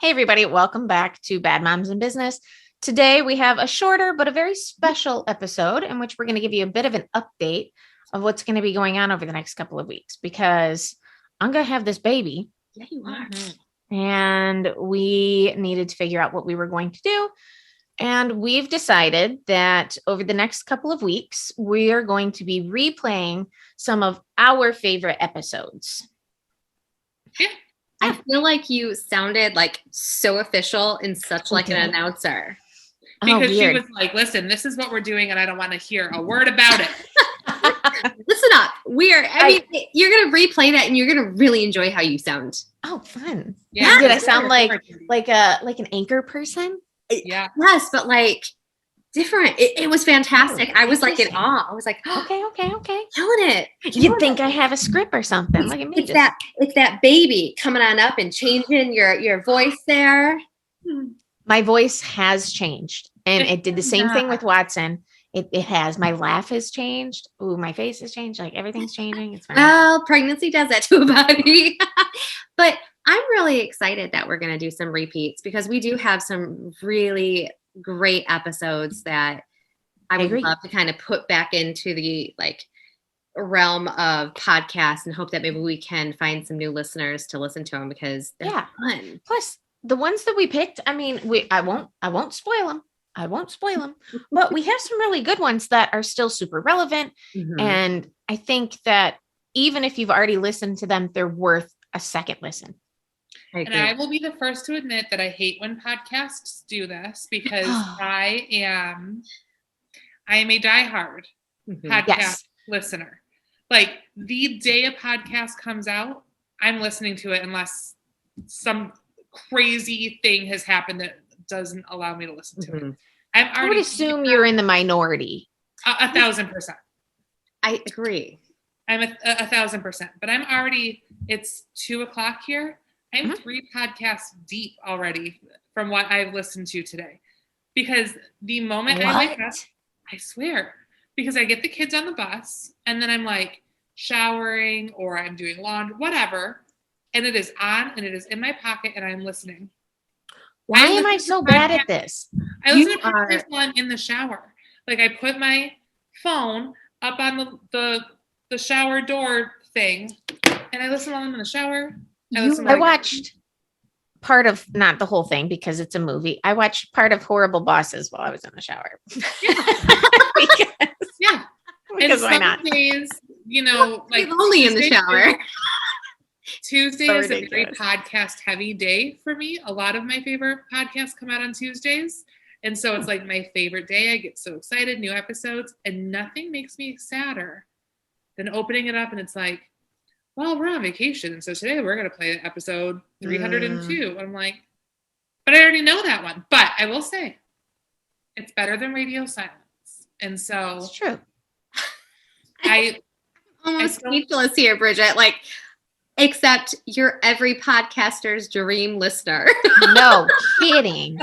Hey, everybody. Welcome back to Bad Moms in Business. Today, we have a shorter but a very special episode in which we're going to give you a bit of an update of what's going to be going on over the next couple of weeks because I'm going to have this baby. Yeah, you are. And we needed to figure out what we were going to do. And we've decided that over the next couple of weeks, we are going to be replaying some of our favorite episodes. Yeah. I feel like you sounded like so official and such like an announcer. Because she was like, listen, this is what we're doing and I don't want to hear a word about it. Listen up. You're going to replay that and you're going to really enjoy how you sound. Oh, fun. Yeah. Did I sound like an anchor person? Yeah. Yes, but like different. It was fantastic. I was like in awe. I was like, okay. Killing it. You'd think I have a script or something. Look at me. It's that baby coming on up and changing your voice there. My voice has changed. And it did the same thing with Watson. It has. My laugh has changed. Ooh, my face has changed. Like everything's changing. It's fine. Well, pregnancy does that to a body. But I'm really excited that we're going to do some repeats because we do have some really great episodes that I would love to kind of put back into the realm of podcasts and hope that maybe we can find some new listeners to listen to them because they're fun. Plus, the ones that we picked, I mean, I won't spoil them. But we have some really good ones that are still super relevant. Mm-hmm. And I think that even if you've already listened to them, they're worth a second listen. And I will be the first to admit that I hate when podcasts do this because I am a diehard podcast listener. Like the day a podcast comes out, I'm listening to it unless some crazy thing has happened that doesn't allow me to listen to it. I would assume you're in the minority. 1,000%. I agree. I'm 1,000%, but I'm already, it's 2:00 here. I'm 3 podcasts deep already from what I've listened to today. Because the moment I wake up, I swear, because I get the kids on the bus and then I'm like showering or I'm doing laundry, whatever. And it is on and it is in my pocket and I'm listening. Why am I so bad at this? I listen to this one in the shower. Like I put my phone up on the shower door thing and I listen while I'm in the shower. I watched part of, not the whole thing because it's a movie. I watched part of Horrible Bosses while I was in the shower. Because why not? Days, like only in the shower. Tuesday is a very podcast heavy day for me. A lot of my favorite podcasts come out on Tuesdays. And so it's like my favorite day. I get so excited, new episodes, and nothing makes me sadder than opening it up and it's like, well, we're on vacation. So today we're going to play episode 302. I'm like, but I already know that one. But I will say it's better than radio silence. And so it's true. I'm almost speechless here, Bridgette. Like, except you're every podcaster's dream listener. No kidding.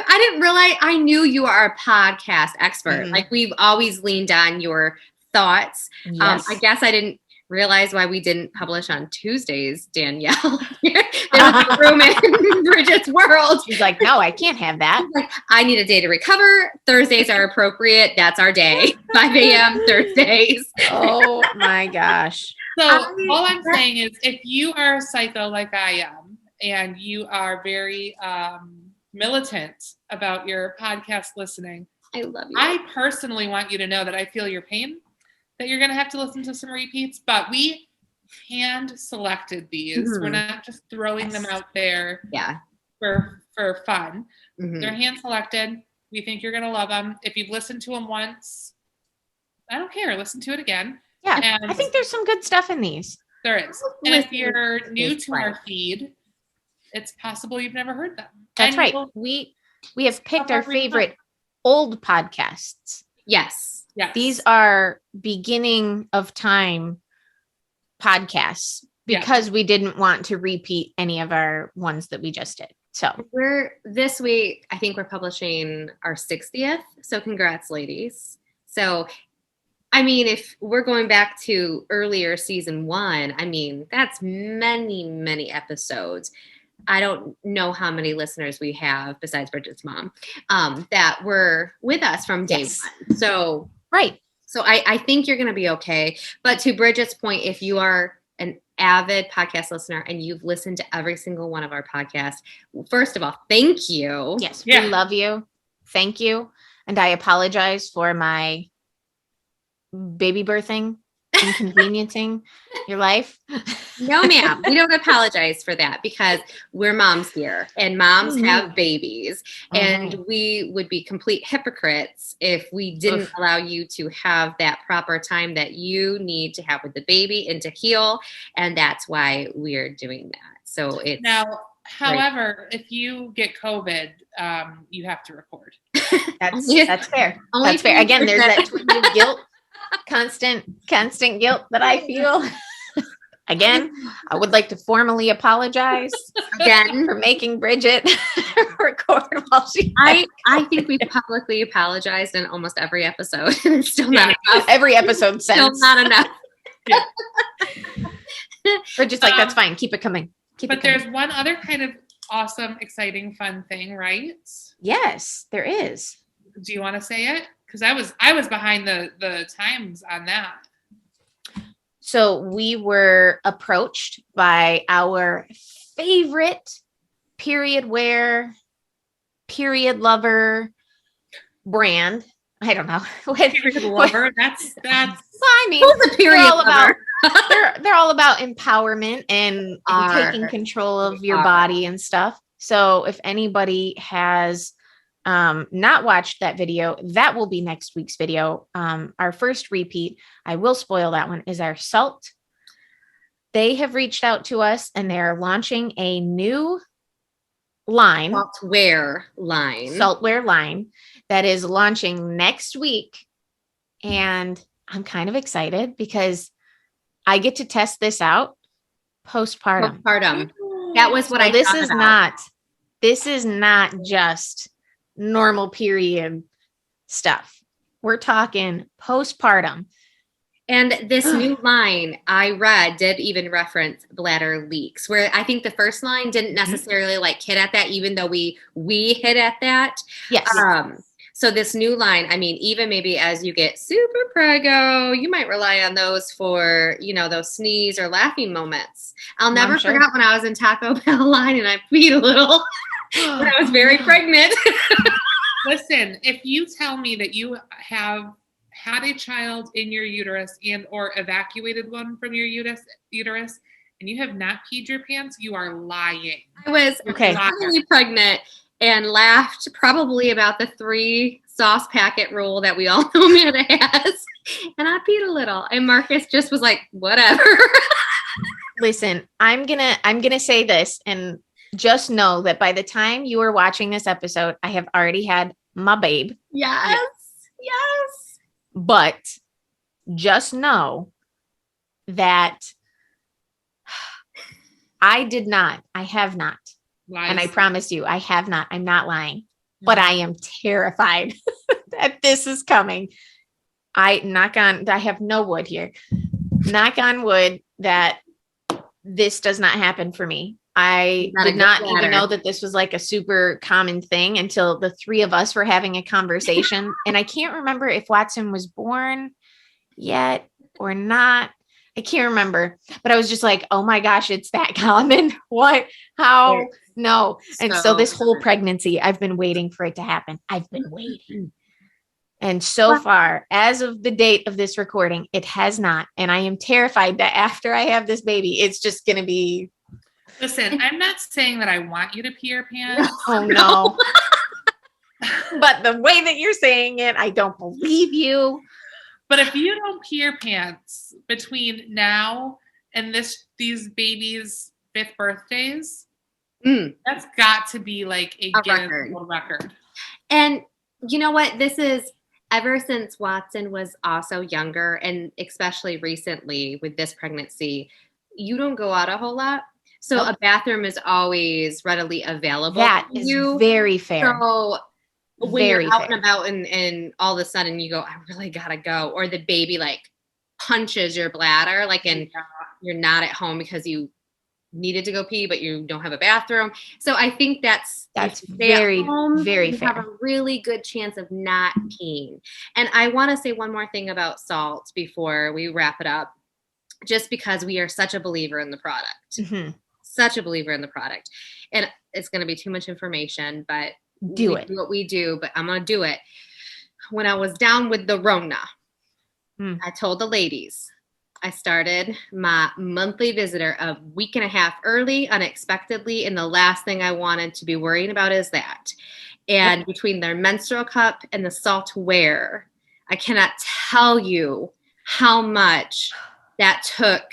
I didn't realize. I knew you are a podcast expert. Like we've always leaned on your thoughts. Yes. I guess I didn't realize why we didn't publish on Tuesdays, Danielle. There was a room in Bridgette's world. She's like, no, I can't have that. Like, I need a day to recover. Thursdays are appropriate. That's our day. 5 a.m. Thursdays. Oh my gosh. So all I'm saying is if you are a psycho like I am and you are very militant about your podcast listening, I love you. I personally want you to know that I feel your pain, that you're going to have to listen to some repeats, but we hand selected these. We're not just throwing them out there for fun. They're hand selected. We think you're going to love them. If you've listened to them once, I don't care. Listen to it again. Yeah, and I think there's some good stuff in these. There is. And if you're new to our feed, it's possible you've never heard them. That's right. We have picked our favorite old podcasts. Yes. These are beginning of time podcasts because we didn't want to repeat any of our ones that we just did. So this week, I think we're publishing our 60th. So congrats, ladies. So, I mean, if we're going back to earlier season 1, I mean, that's many, many episodes. I don't know how many listeners we have besides Bridgette's mom that were with us from day one. So, right. So I think you're going to be okay. But to Bridgette's point, if you are an avid podcast listener and you've listened to every single one of our podcasts, first of all, thank you. Yes, we love you. Thank you. And I apologize for my baby birthing inconveniencing your life. No, ma'am. We don't apologize for that because we're moms here and moms have babies. And we would be complete hypocrites if we didn't allow you to have that proper time that you need to have with the baby and to heal. And that's why we're doing that. So it's now, however, if you get COVID, you have to record. That's fair. That's fair. Again, there's that twinge of guilt. Constant guilt that I feel. Again, I would like to formally apologize again for making Bridgette record while she. I think we've publicly apologized in almost every episode. It's still not enough. Every episode since. Still not enough. Bridgette's like, that's fine. Keep it coming. There's one other kind of awesome, exciting, fun thing, right? Yes, there is. Do you want to say it? Because I was behind the times on that. So we were approached by our favorite period wear, period lover brand. I don't know. Period lover. That's. Well, I mean, who's a period lover? They're all about empowerment and taking control of your body and stuff. So if anybody has not watched that video, that will be next week's video. Our first repeat, I will spoil that one, is our salt. They have reached out to us and they're launching a new line, saltware line that is launching next week. And I'm kind of excited because I get to test this out postpartum. That was what This is not just normal period stuff. We're talking postpartum. And this new line I read did even reference bladder leaks, where I think the first line didn't necessarily hit at that, even though we hit at that. Yes. So this new line, I mean, even maybe as you get super preggo, you might rely on those for, those sneeze or laughing moments. I'll never forget when I was in Taco Bell line and I peed a little when I was very pregnant. Listen, if you tell me that you have had a child in your uterus and or evacuated one from your uterus and you have not peed your pants, you are lying. I was really pregnant and laughed probably about the 3 sauce packet rule that we all know Amanda has. And I peed a little. And Marcus just was like, whatever. Listen, I'm gonna say this, and just know that by the time you are watching this episode, I have already had my babe. Yes. But just know that I have not. Lies. And I promise you, I have not. I'm not lying. But I am terrified that this is coming. I have no wood here. Knock on wood that this does not happen for me. I did not even know that this was a super common thing until the 3 of us were having a conversation. And I can't remember if Watson was born yet or not. I can't remember, but I was just like, oh my gosh, it's that common. What? How? No. And so this whole pregnancy, I've been waiting for it to happen. I've been waiting. And so far, as of the date of this recording, it has not. And I am terrified that after I have this baby, it's just going to be. Listen, I'm not saying that I want you to pee your pants. Oh, no. But the way that you're saying it, I don't believe you. But if you don't pee your pants between now and these babies' 5th birthdays, that's got to be a Guinness World Record. And you know what? This is ever since Watson was also younger, and especially recently with this pregnancy, you don't go out a whole lot. So a bathroom is always readily available. That is very fair. So when you're out and about and all of a sudden you go, I really gotta go, or the baby punches your bladder, and you're not at home because you needed to go pee, but you don't have a bathroom. So I think that's very, very you fair. have a really good chance of not peeing. And I want to say one more thing about salt before we wrap it up, just because we are such a believer in the product. Mm-hmm. Such a believer in the product. And it's going to be too much information, but do what we do, but I'm going to do it. When I was down with the Rona, I told the ladies, I started my monthly visitor a week and a half early, unexpectedly, and the last thing I wanted to be worrying about is that. And between their menstrual cup and the salt wear, I cannot tell you how much that took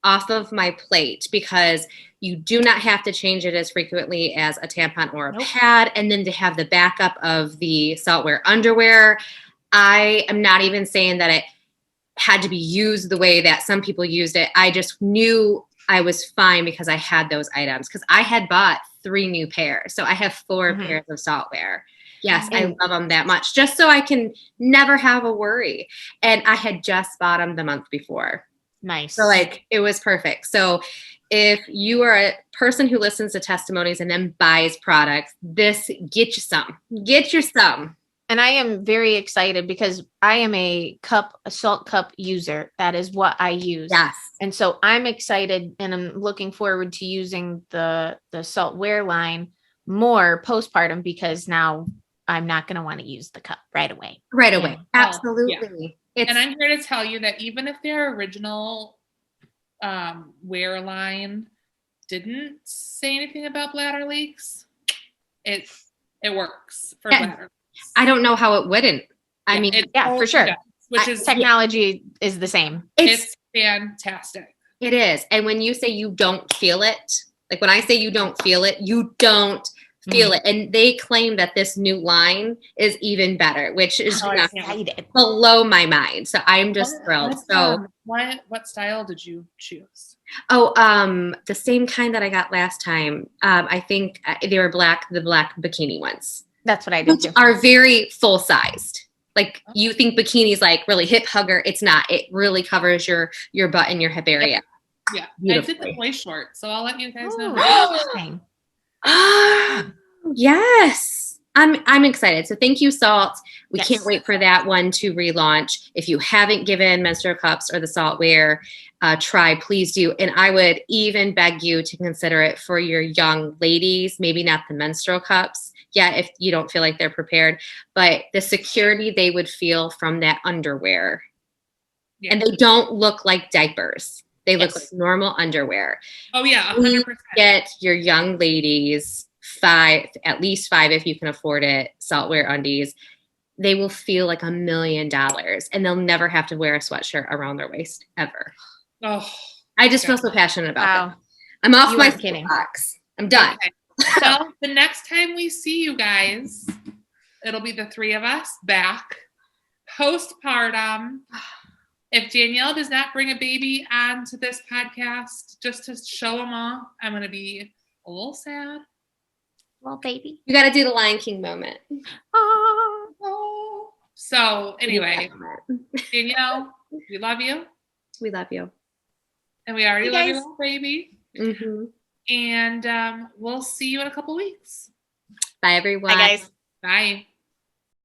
off of my plate, because you do not have to change it as frequently as a tampon or a pad. And then to have the backup of the saltwear underwear, I am not even saying that it had to be used the way that some people used it. I just knew I was fine because I had those items, because I had bought 3 new pairs. So I have 4 pairs of saltwear. Yes, I love them that much, just so I can never have a worry. And I had just bought them the month before. Nice. So like, it was perfect. So if you are a person who listens to testimonies and then buys products, get you some. And I am very excited because I am a salt cup user. That is what I use. Yes. And so I'm excited and I'm looking forward to using the saltwear line more postpartum, because now I'm not going to want to use the cup right away. Right away. Yeah. Absolutely. Yeah. And I'm here to tell you that even if their original wear line didn't say anything about bladder leaks, it works for bladder leaks. I don't know how it wouldn't. I mean, for sure. Does, which is technology is the same. It's fantastic. It is. And when you say you don't feel it, like when I say you don't feel it, you don't feel it. And they claim that this new line is even better, which is below my mind. So I'm just thrilled. What style did you choose? Oh, the same kind that I got last time. I think they were the black bikini ones. That's what I did too. Are very full sized. Like you think bikini's like really hip hugger. It's not. It really covers your butt and your hip area. Yeah. I did the boy short, so I'll let you guys know. Interesting. Yes. I'm excited. So thank you, Salt. We can't wait for that one to relaunch. If you haven't given menstrual cups or the saltwear try, please do. And I would even beg you to consider it for your young ladies, maybe not the menstrual cups. Yeah, if you don't feel like they're prepared, but the security they would feel from that underwear. Yeah. And they don't look like diapers. They look like normal underwear. Oh, yeah, 100%. Get your young ladies at least 5 if you can afford it, saltwear undies. They will feel like $1 million, and they'll never have to wear a sweatshirt around their waist ever. Oh, I just feel so passionate about that. I'm off my box. I'm done. Okay. So the next time we see you guys, it'll be the 3 of us back postpartum. If Danielle does not bring a baby onto this podcast just to show them off, I'm going to be a little sad. Little baby. You got to do the Lion King moment. Oh. So anyway, Danielle, we love you. We love you. And we already love your little baby. Mm-hmm. And we'll see you in a couple weeks. Bye, everyone. Bye, guys. Bye.